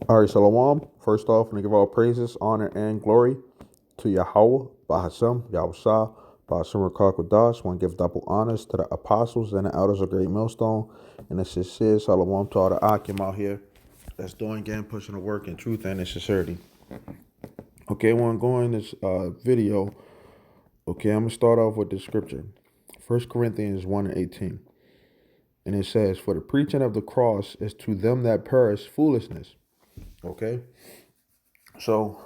All right, Shalom. First off, we give all praises, honor, and glory to Yahweh, Bahashem, Yahushua, Bahashem Rakakwadash. Want to give double honors to the apostles and the elders of Great Millstone. And the sincere Shalom to all the Akim out here that's doing again, pushing the work in truth and in sincerity. Okay, I want to go in this video. Okay, I'm going to start off with the scripture. 1 Corinthians 1 and 18. And it says, "For the preaching of the cross is to them that perish foolishness." Okay, so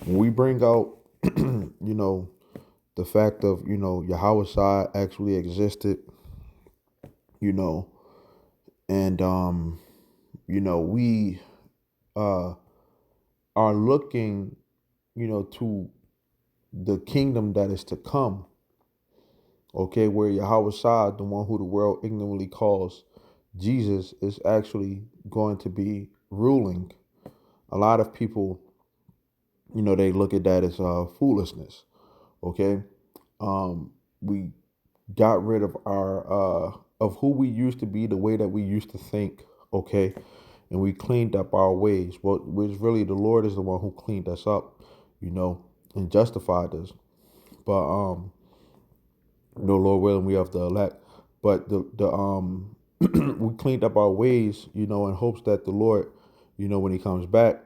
when we bring out, the fact of, Yahweh Shai actually existed, you know, and, we are looking, to the kingdom that is to come, okay, where Yahweh Shai, the one who the world ignorantly calls Jesus, is actually going to be ruling. A lot of people, they look at that as foolishness. Okay, we got rid of our of who we used to be, the way that we used to think. Okay, and we cleaned up our ways. Well, which really the Lord is the one who cleaned us up, and justified us. But no, Lord willing, we have the elect. But the we cleaned up our ways, in hopes that the Lord, when He comes back,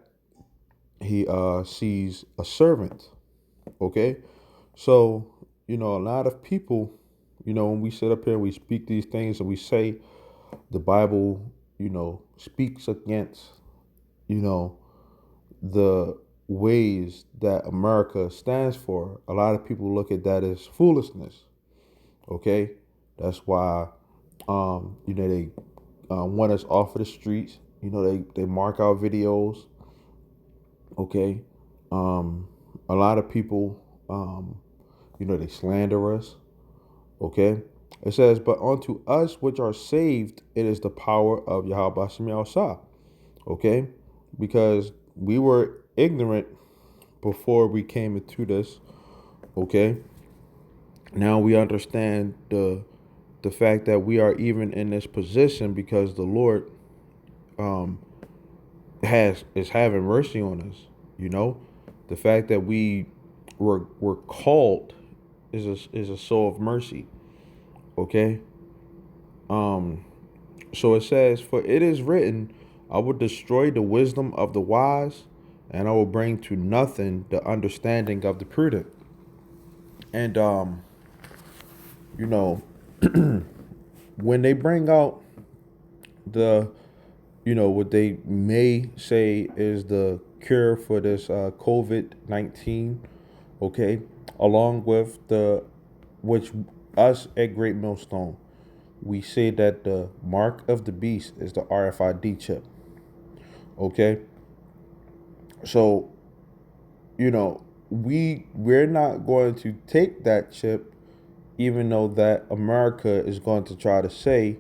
He sees a servant. Okay, so a lot of people, when we sit up here and we speak these things and we say the Bible, speaks against, the ways that America stands for, a lot of people look at that as foolishness. Okay, that's why, they want us off of the streets. They mark our videos. Okay, a lot of people, they slander us. Okay, it says, "But unto us which are saved, it is the power of Yahweh Bashem Yahushua." Okay, because we were ignorant before we came into this. Okay, now we understand the fact that we are even in this position because the Lord is having mercy on us. The fact that we were called is a soul of mercy. Okay, so it says, "For it is written, I will destroy the wisdom of the wise, and I will bring to nothing the understanding of the prudent." And you know, when they bring out the, what they may say is the cure for this COVID-19, okay, along with which us at Great Millstone, we say that the mark of the beast is the RFID chip. Okay, so we're not going to take that chip, even though that America is going to try to say,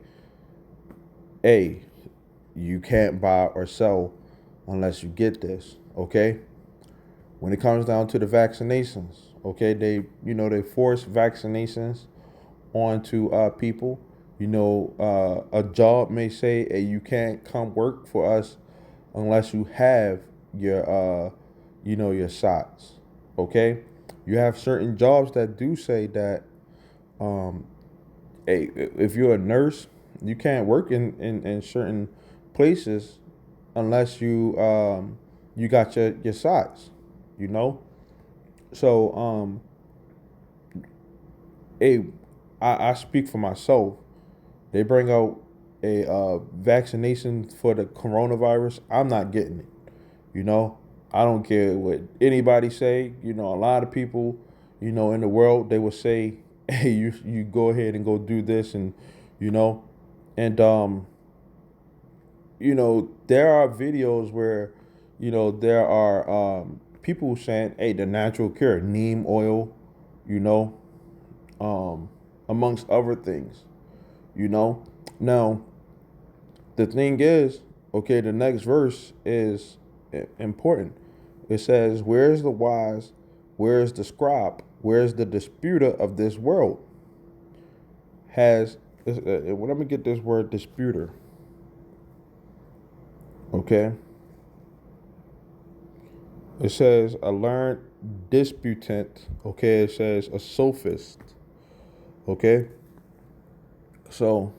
"Hey, you can't buy or sell unless you get this." Okay, when it comes down to the vaccinations, okay, they force vaccinations onto people. A job may say, "Hey, you can't come work for us unless you have your shots." Okay, you have certain jobs that do say that, hey, if you're a nurse, you can't work in certain places unless you got your shots. You know, so hey, I speak for myself. They bring out a vaccination for the coronavirus. I'm not getting it. You know, I don't care what anybody say. A lot of people, in the world, they will say, "Hey, you go ahead and go do this," and you know, and there are videos where, there are people saying, "Hey, the natural cure, neem oil," you know, amongst other things. You know, now the thing is, okay, the next verse is important. It says, "Where is the wise? Where is the scribe? Where is the disputer of this world?" Let me get this word disputer. Okay. It says a learned disputant. Okay, it says a sophist. Okay, so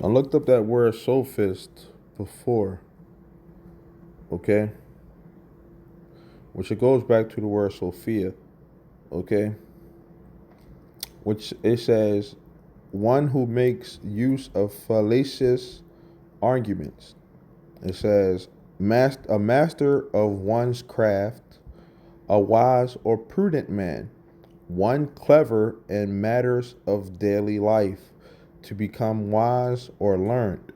I looked up that word sophist before. Okay, which it goes back to the word Sophia. Okay, which it says one who makes use of fallacious arguments. It says a master of one's craft, a wise or prudent man, one clever in matters of daily life, to become wise or learned.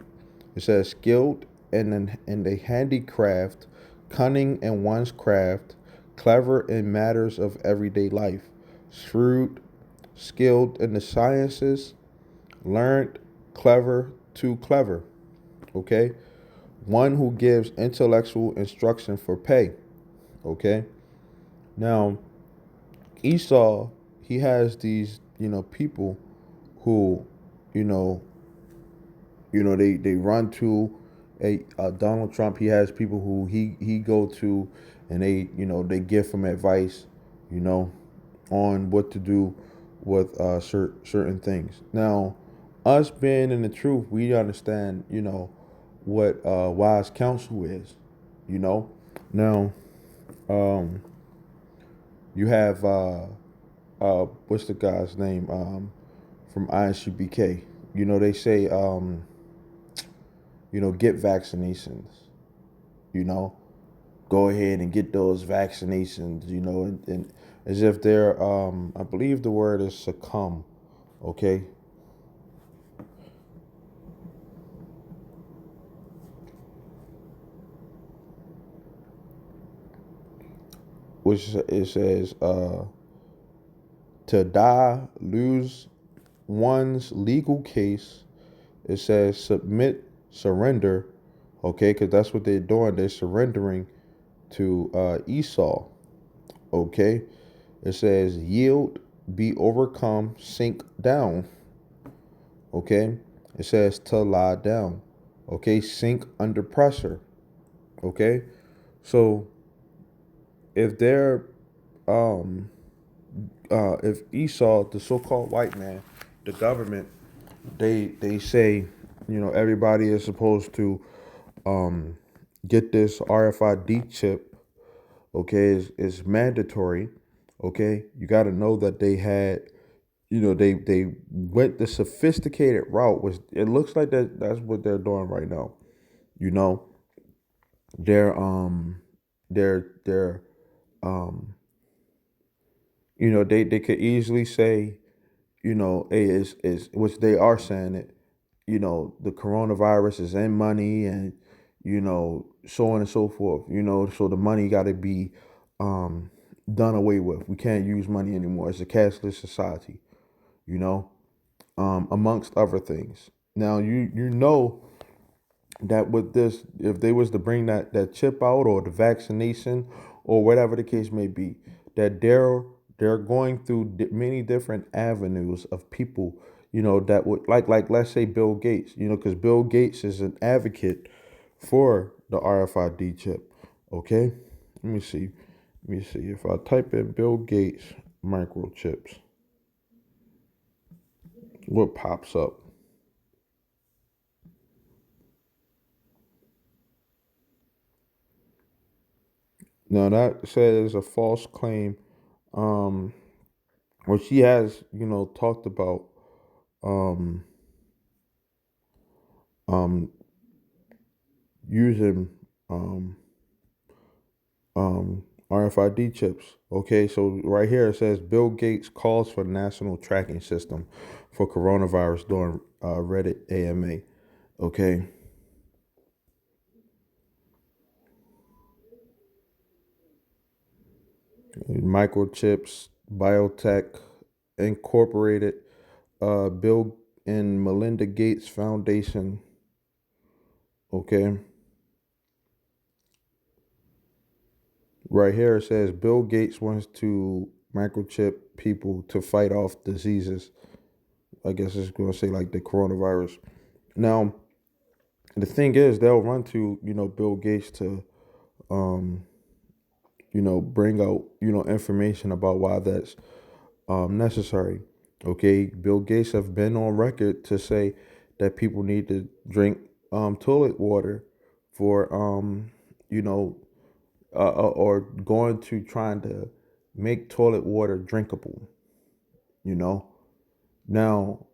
It says skilled in the handicraft, cunning in one's craft, clever in matters of everyday life, shrewd, skilled in the sciences, learned, clever, too clever. Okay? One who gives intellectual instruction for pay. Okay? Now, Esau, he has these, people who, you know, they run to a Donald Trump. He has people who he go to, and they give him advice, you know, on what to do with certain things. Now, us being in the truth, we understand, what wise counsel is, you know. Now, um, you have what's the guy's name from INCBK? They say get vaccinations. You know, go ahead and get those vaccinations. And as if they're I believe the word is succumb. Okay, which it says to die, lose one's legal case. It says submit, surrender. Okay, because that's what they're doing. They're surrendering to Esau. Okay, it says yield, be overcome, sink down. Okay, it says to lie down. Okay, sink under pressure. Okay, so if they're um if Esau, the so-called white man, the government, they say, everybody is supposed to um get this RFID chip. Okay, it's mandatory. Okay, you got to know that they had, they went the sophisticated route. Was it looks like that's what they're doing right now. You know, they're they're um they could easily say, hey, is which they are saying it, the coronavirus is in money, and so on and so forth, so the money got to be um done away with. We can't use money anymore. It's a cashless society, you know, amongst other things. Now you know that with this, if they was to bring that chip out, or the vaccination, or whatever the case may be, that they're going through many different avenues of people, that would like let's say Bill Gates, because Bill Gates is an advocate for the RFID chip. Okay, let me see if I type in Bill Gates microchips, what pops up. Now that says a false claim, um or she has, talked about um um using um RFID chips. Okay, so right here it says Bill Gates calls for national tracking system for coronavirus during Reddit AMA. Okay, microchips, biotech, incorporated, Bill and Melinda Gates Foundation. Okay, right here it says Bill Gates wants to microchip people to fight off diseases. I guess it's going to say like the coronavirus. Now, the thing is, they'll run to, Bill Gates to, um, bring out, information about why that's necessary. Okay, Bill Gates have been on record to say that people need to drink toilet water for you know, or going to trying to make toilet water drinkable. You know, now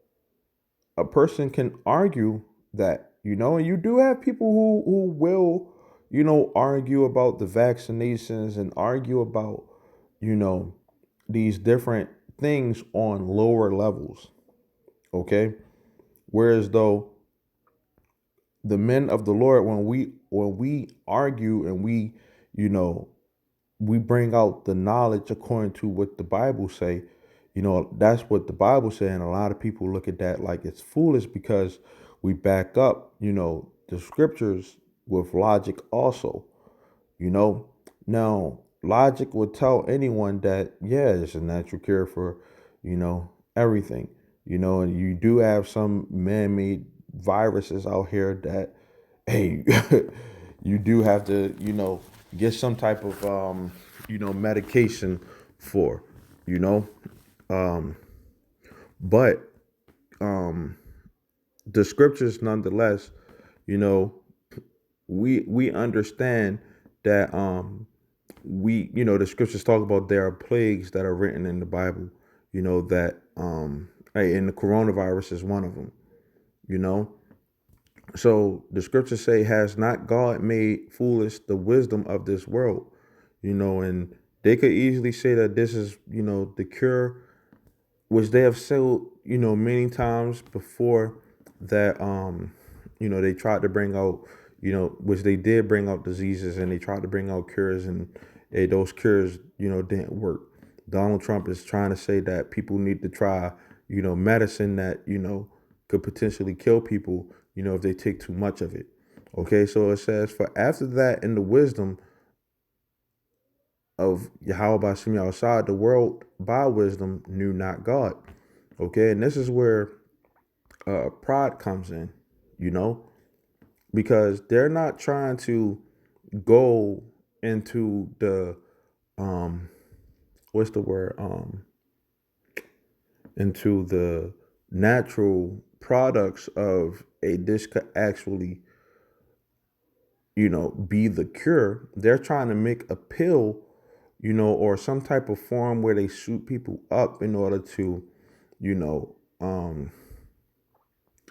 a person can argue that, and you do have people who will, argue about the vaccinations and argue about, you know, these different things on lower levels. Okay. Whereas though the men of the Lord, when we argue and you know, we bring out the knowledge according to what the Bible say, that's what the Bible say, and a lot of people look at that like it's foolish because we back up, the scriptures with logic also. You know, now logic would tell anyone that yeah, it's a natural cure for, everything. And you do have some man-made viruses out here that, hey, you do have to, get some type of, medication for, you know, um, but the scriptures, nonetheless, you know, we understand that the scriptures talk about there are plagues that are written in the Bible, that hey, and the coronavirus is one of them, you know. So the scriptures say, has not God made foolish the wisdom of this world? And they could easily say that this is, the cure, which they have said, many times before, that they tried to bring out, which they did bring out diseases, and they tried to bring out cures, and those cures, didn't work. Donald Trump is trying to say that people need to try, medicine that, could potentially kill people, if they take too much of it. Okay, so it says, for after that, in the wisdom of Yahweh Shem outside the world by wisdom knew not God. Okay, and this is where pride comes in, you know, because they're not trying to go into the what's the word into the natural products of a this could actually, be the cure. They're trying to make a pill, or some type of form where they shoot people up in order to, you know, um,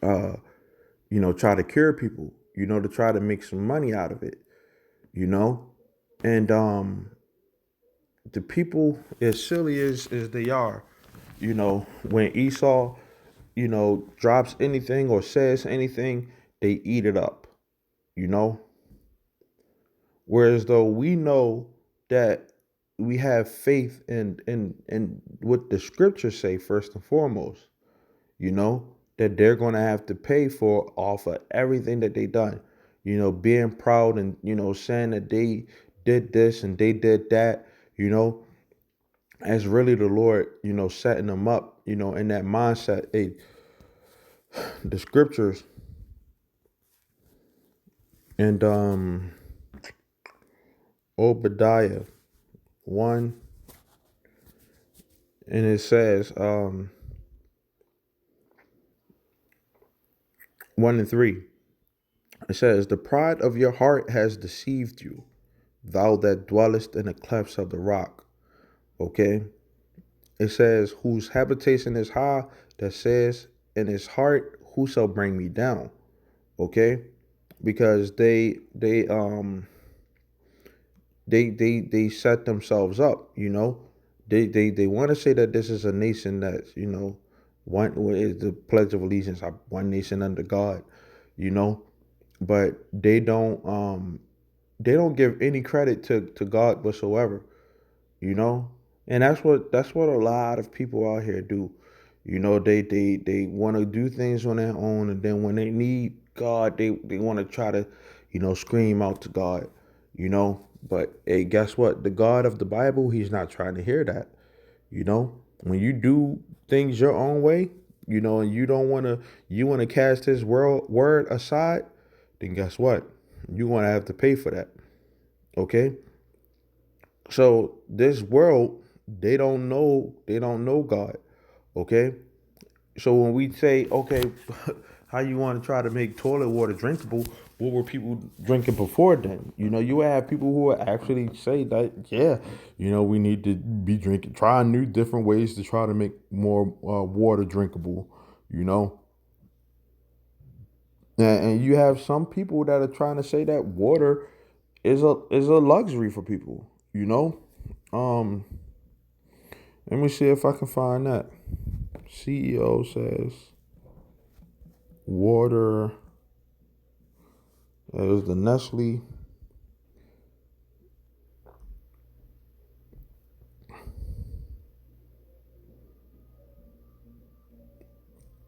uh, try to cure people, to try to make some money out of it, you know, and the people, as silly as they are, when Esau, drops anything or says anything, they eat it up, you know. Whereas though we know that we have faith in what the scriptures say first and foremost, that they're gonna have to pay for off of everything that they done. Being proud and saying that they did this and they did that, you know, as really the Lord, setting them up, in that mindset. Hey, the scriptures and Obadiah 1, and it says 1 and 3. It says, the pride of your heart has deceived you, thou that dwellest in the clefts of the rock. Okay. It says, whose habitation is high, that says in his heart, who shall bring me down? Okay. Because they set themselves up, they want to say that this is a nation that's, one is the Pledge of Allegiance, one nation under God, you know, but they don't give any credit to God whatsoever, you know, and that's what a lot of people out here do. They want to do things on their own, and then when they need God, they want to try to, scream out to God, But hey, guess what? The God of the Bible, He's not trying to hear that. When you do things your own way, and you want to cast His word aside, then guess what? You're gonna have to pay for that. Okay? So this world, they don't know God. Okay? So when we say, okay, how you want to try to make toilet water drinkable, what were people drinking before then? You would have people who would actually say that, yeah, we need to be drinking, trying new different ways to try to make more water drinkable, you know. And you have some people that are trying to say that water is a luxury for people, you know. Um, Let me see if I can find that. CEO says water. It was the Nestle.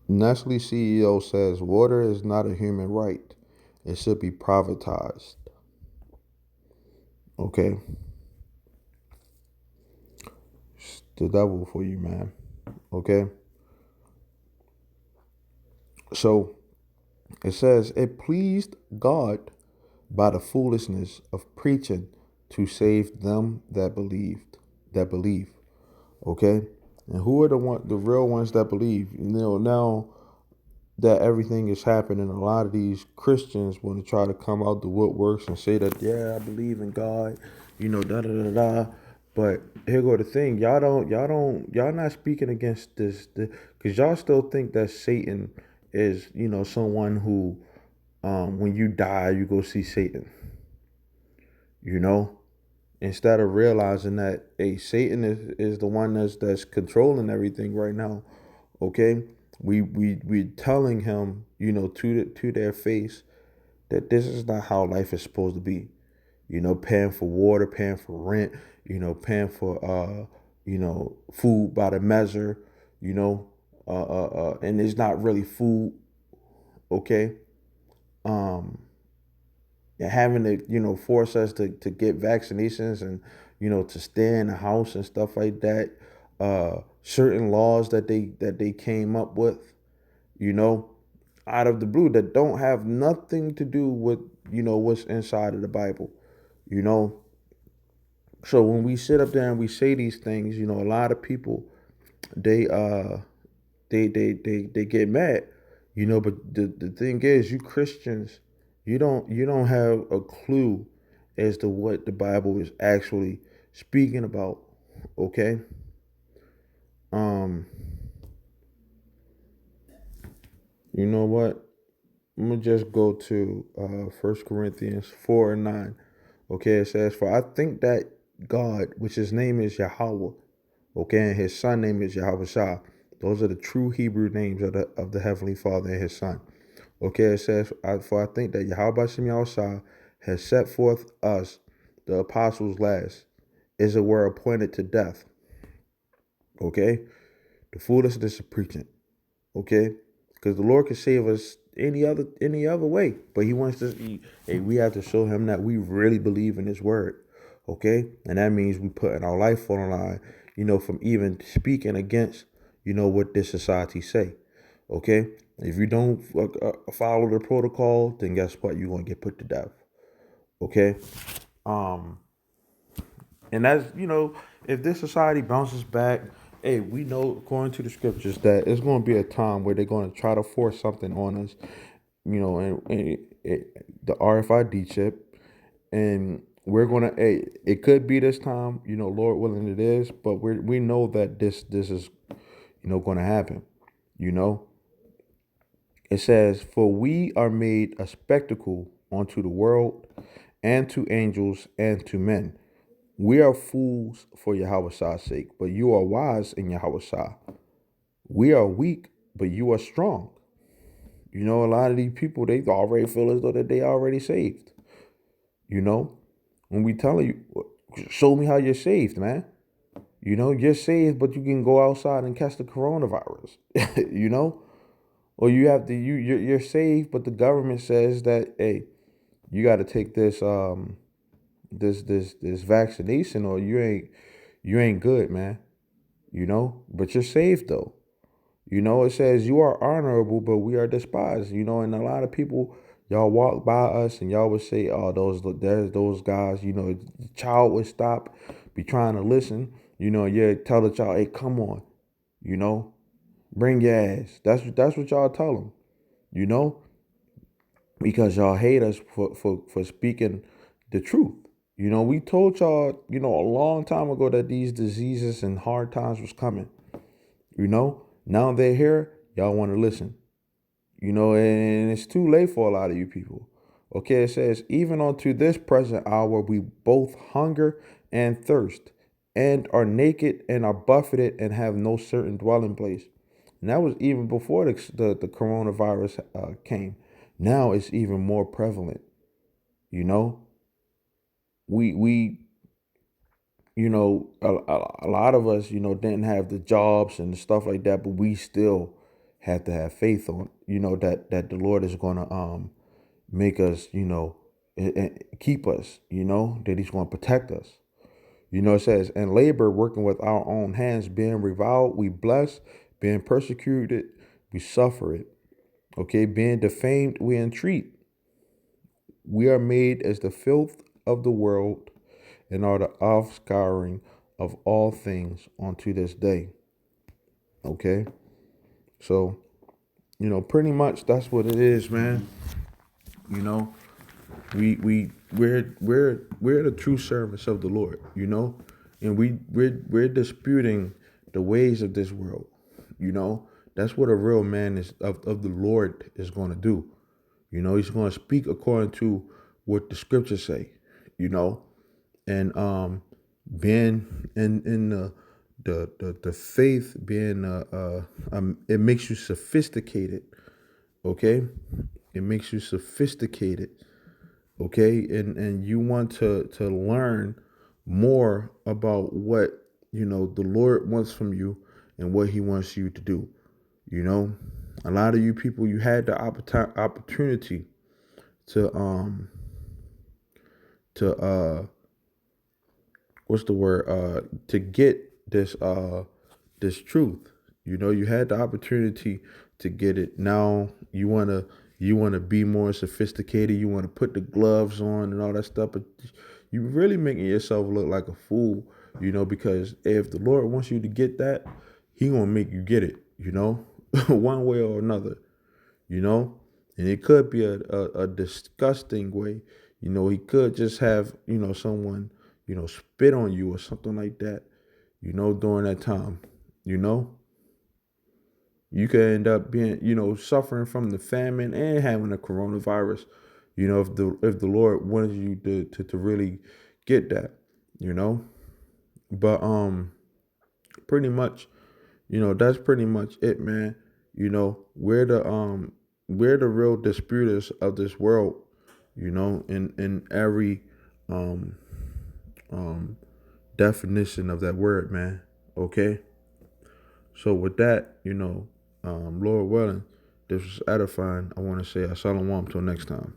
Nestle CEO says water is not a human right. It should be privatized. Okay. It's the devil for you, man. Okay. So it says it pleased God by the foolishness of preaching to save them that believe. Okay. And who are the real ones that believe? Now that everything is happening, a lot of these Christians want to try to come out the woodworks and say that, yeah, I believe in God, da da da da. But here go the thing, y'all not speaking against this, because y'all still think that Satan is, someone who, when you die, you go see Satan, you know, instead of realizing that, hey, Satan is the one that's controlling everything right now. Okay, we telling him, to their face that this is not how life is supposed to be. Paying for water, paying for rent, paying for food by the measure, and it's not really food. Okay, um, and having to force us to get vaccinations and to stay in the house and stuff like that. Certain laws that they came up with, you know, out of the blue, that don't have nothing to do with what's inside of the Bible, you know. So when we sit up there and we say these things, a lot of people, they they get mad, but the thing is, you Christians, you don't have a clue as to what the Bible is actually speaking about. Okay. um you know what, I'm gonna just go to 1 Corinthians 4:9. Okay, it says, for I think that God, which his name is Yahweh, okay, and his son name is Yahweh Shah. Those are the true Hebrew names of the Heavenly Father and his son. Okay, it says, for I think that Yahweh Shem Yahushua has set forth us, the apostles last, as it were appointed to death. Okay, the foolishness of preaching. Okay, because the Lord can save us any other way, but He wants us. Hey, we have to show Him that we really believe in His word. Okay, and that means we putting our life on the line. From even speaking against what this society say. Okay, if you don't follow the protocol, then guess what? You're gonna get put to death. Okay, um, and that's, if this society bounces back, hey, we know according to the scriptures that it's going to be a time where they're going to try to force something on us, and the RFID chip, and we're gonna. Hey, it could be this time, Lord willing, it is, but we know that this is, going to happen. You know, it says, "For we are made a spectacle unto the world, and to angels, and to men. We are fools for Yahweh's sake, but you are wise in Yahweh's. We are weak, but you are strong." A lot of these people, they already feel as though that they already saved. You know, when we tell you, show me how you're saved, man. You're saved, but you can go outside and catch the coronavirus. you know, or you have to you're saved, but the government says that, hey, you got to take this vaccination, or you ain't good, man. But you're saved though. It says you are honorable, but we are despised. And a lot of people Y'all walk by us and y'all would say, "Oh, there's those guys." The child would stop, be trying to listen. Yeah, tell the child, "Hey, come on." You know, bring your ass. That's what y'all tell them. You know, because y'all hate us for speaking the truth. We told y'all, a long time ago that these diseases and hard times was coming. Now they're here. Y'all want to listen. And it's too late for a lot of you people. Okay, it says, even unto this present hour, we both hunger and thirst, and are naked and are buffeted and have no certain dwelling place. And that was even before the coronavirus came. Now it's even more prevalent. You know, we a lot of us, didn't have the jobs and stuff like that, but we still have to have faith on, that the Lord is gonna make us, keep us, that He's gonna protect us. It says, and labor working with our own hands, being reviled, we bless, being persecuted, we suffer it. Okay, being defamed, we entreat. We are made as the filth of the world and are the offscouring of all things unto this day. Okay, so pretty much that's what it is, man. You know, we're the true servants of the Lord. And we're disputing the ways of this world. That's what a real man is of the Lord is going to do. He's going to speak according to what the scriptures say. You know, and being in the faith, being it makes you sophisticated. Okay, it makes you sophisticated. Okay, and you want to learn more about what the Lord wants from you and what He wants you to do. A lot of you people, you had the opportunity to what's the word, to get this truth. You had the opportunity to get it. Now you wanna be more sophisticated. You want to put the gloves on and all that stuff, but you really making yourself look like a fool. Because if the Lord wants you to get that, He gonna make you get it. One way or another. you know, and it could be a disgusting way. He could just have, someone, spit on you or something like that, during that time. You know, you could end up being, suffering from the famine and having a coronavirus, if the Lord wanted you to really get that, you know. But pretty much, that's pretty much it, man. We're the real disputers of this world, in every um um definition of that word, man. Okay. So with that, Lord willing, this was edifying. I want to say assalamu alaikum till next time.